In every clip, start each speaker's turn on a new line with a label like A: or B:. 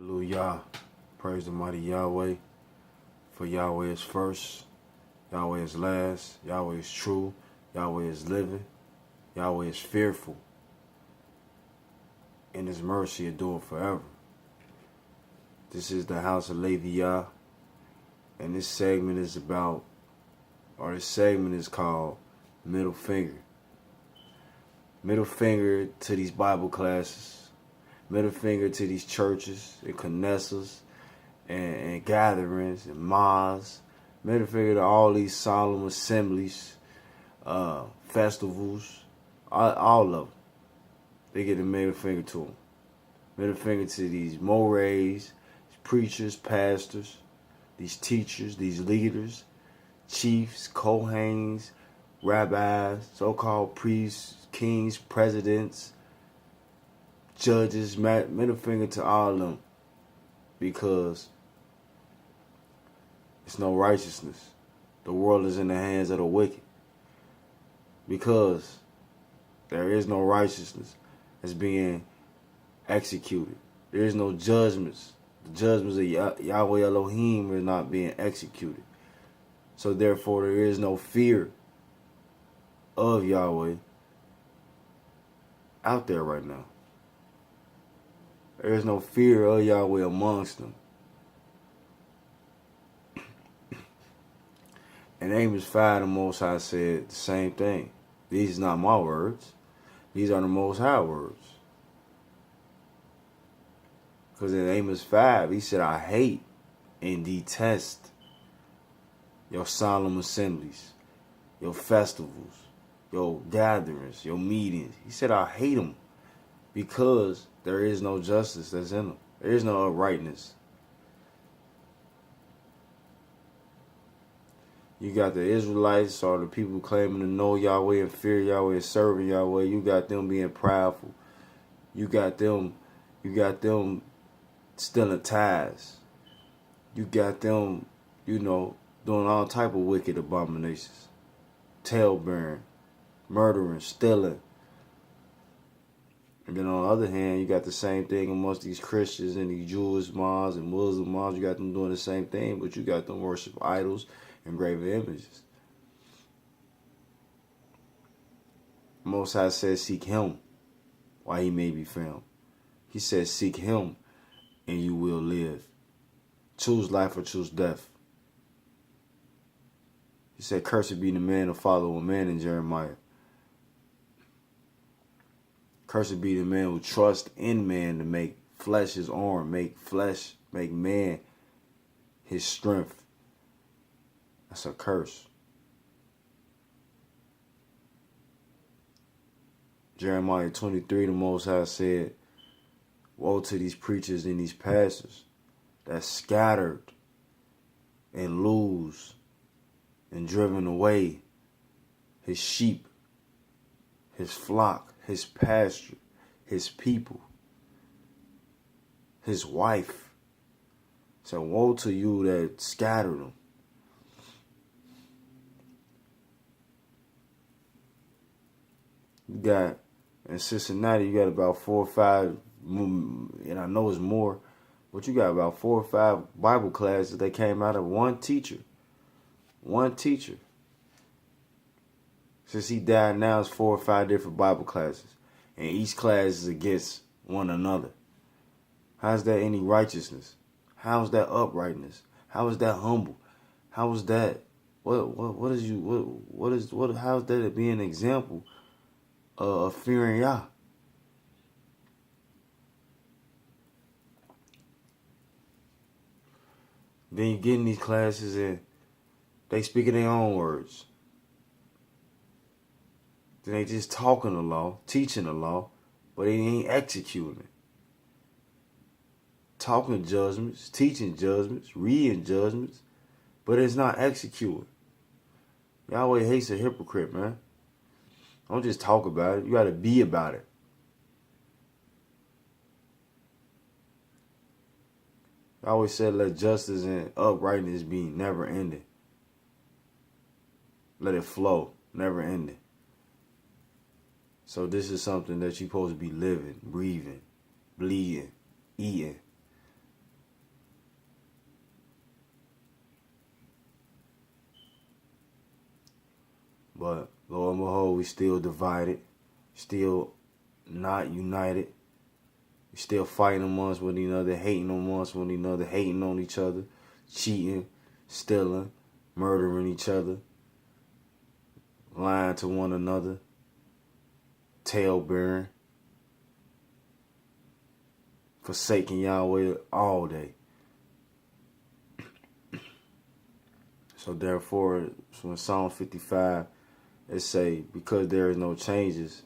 A: Hallelujah. Praise the mighty Yahweh. For Yahweh is first, Yahweh is last, Yahweh is true, Yahweh is living, Yahweh is fearful. And his mercy endure forever. This is the house of Levi'YAH. And this segment is called Middle Finger. Middle finger to these Bible classes. Middle finger to these churches and Knesses and gatherings and mosques. Middle finger to all these solemn assemblies, festivals, all of them. They get a middle finger to them. Middle finger to these mores, preachers, pastors, these teachers, these leaders, chiefs, kohanes, rabbis, so-called priests, kings, presidents, judges. Middle finger to all of them, because it's no righteousness. The world is in the hands of the wicked, because there is no righteousness that's being executed. There is no judgments. The judgments of Yahweh Elohim are not being executed. So therefore there is no fear of Yahweh out there right now. There is no fear of Yahweh amongst them. And Amos 5, the Most High said the same thing. These are not my words. These are the Most High words. Because in Amos 5, he said, I hate and detest your solemn assemblies, your festivals, your gatherings, your meetings. He said, I hate them because there is no justice that's in them. There is no uprightness. You got the Israelites, or the people claiming to know Yahweh and fear Yahweh and serving Yahweh. You got them being prideful. You got them stealing tithes. You got them, doing all type of wicked abominations. Tail-bearing, murdering, stealing. And then on the other hand, you got the same thing amongst these Christians and these Jewish mosques and Muslim mosques. You got them doing the same thing, but you got them worship idols and graven images. Most High says, seek him while he may be found. He says, seek him and you will live. Choose life or choose death. He said, cursed be the man who follow a man in Jeremiah. Cursed be the man who trusts in man to make flesh his arm, make man his strength. That's a curse. Jeremiah 23, the Most High said, woe to these preachers and these pastors that scattered and lose and driven away his sheep, his flock, his pasture, his people, his wife. So woe to you that scattered them. You got, in Cincinnati, you got about 4 or 5, and I know it's more, but you got about 4 or 5 Bible classes that came out of one teacher. One teacher. Since he died, now it's 4 or 5 different Bible classes. And each class is against one another. How's that any righteousness? How's that uprightness? How is that humble? How is that? How's that being an example of fearing Yah? Then you get in these classes and they speak in their own words. Then they just talking the law, teaching the law, but they ain't executing it. Talking judgments, teaching judgments, reading judgments, but it's not executed. Yahweh hates a hypocrite, man. Don't just talk about it. You got to be about it. I always said, let justice and uprightness be never ending. Let it flow, never ending. So this is something that you're supposed to be living, breathing, bleeding, eating. therefore we still divided, still not united. We still fighting amongst one another, hating amongst one another, hating on each other, cheating, stealing, murdering each other, lying to one another, tail bearing, forsaking Yahweh all day. So therefore, so in Psalm 55, it say, because there is no changes,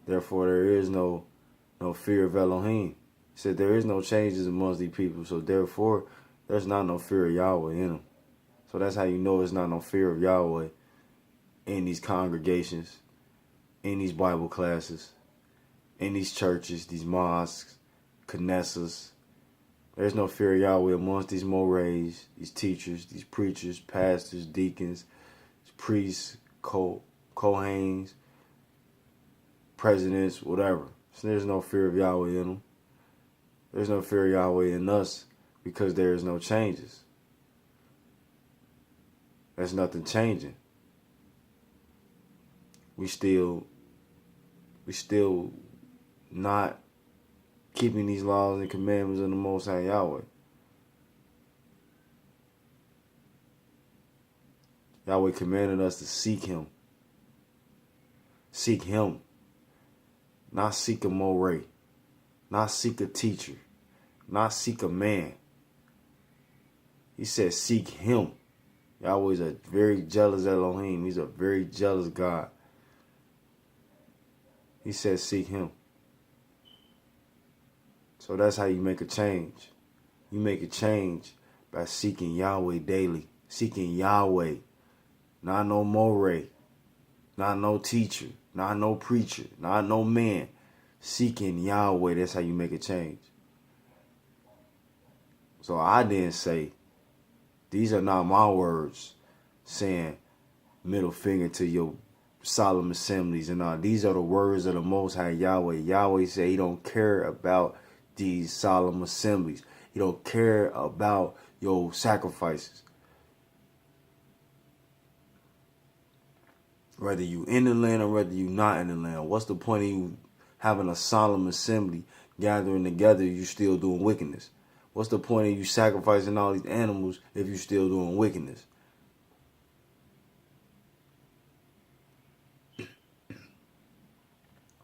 A: therefore there is no fear of Elohim. It said there is no changes amongst these people, so therefore there's not no fear of Yahweh in them. So that's how you know it's not no fear of Yahweh in these congregations, in these Bible classes, in these churches, these mosques, Knessas. There's no fear of Yahweh amongst these mores, these teachers, these preachers, pastors, deacons, priests, Kohanes, presidents, whatever. So there's no fear of Yahweh in them. There's no fear of Yahweh in us because there is no changes. There's nothing changing. We still not keeping these laws and commandments of the Most High Yahweh. Yahweh commanded us to seek Him. Seek Him. Not seek a more. Not seek a teacher. Not seek a man. He said seek Him. Yahweh is a very jealous Elohim. He's a very jealous God. He said seek Him. So that's how you make a change. You make a change by seeking Yahweh daily. Seeking Yahweh. Not no more. Not no teacher. Not no preacher. Not no man. Seeking Yahweh. That's how you make a change. So I didn't say, these are not my words saying middle finger to your solemn assemblies and all. These are the words of the Most High Yahweh. Yahweh said He don't care about these solemn assemblies. He don't care about your sacrifices. Whether you in the land or whether you not in the land. What's the point of you having a solemn assembly, gathering together, you still doing wickedness? What's the point of you sacrificing all these animals if you still doing wickedness?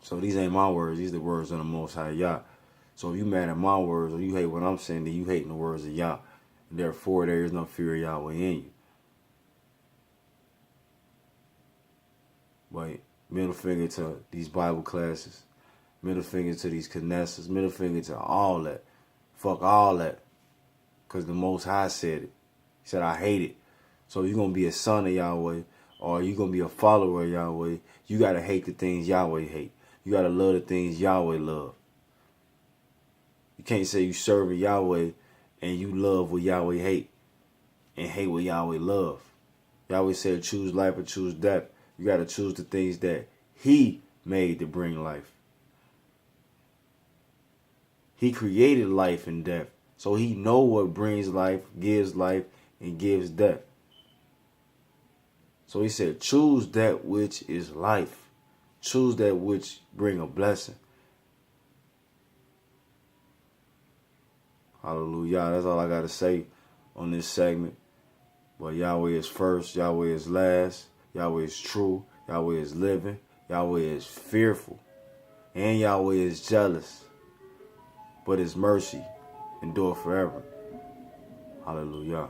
A: So these ain't my words. These are the words of the Most High Yah. So if you mad at my words or you hate what I'm saying, then you hating the words of Yah. And therefore, there is no fear of Yahweh in you. But middle finger to these Bible classes. Middle finger to these Knessas. Middle finger to all that. Fuck all that. Because the Most High said it. He said, I hate it. So you're going to be a son of Yahweh or you're going to be a follower of Yahweh. You got to hate the things Yahweh hate. You got to love the things Yahweh love. You can't say you serve Yahweh and you love what Yahweh hate and hate what Yahweh love. Yahweh said choose life or choose death. You got to choose the things that He made to bring life. He created life and death. So He know what brings life, and gives death. So He said choose that which is life. Choose that which bring a blessing. Hallelujah. That's all I got to say on this segment. But Yahweh is first. Yahweh is last. Yahweh is true. Yahweh is living. Yahweh is fearful. And Yahweh is jealous. But His mercy endure forever. Hallelujah.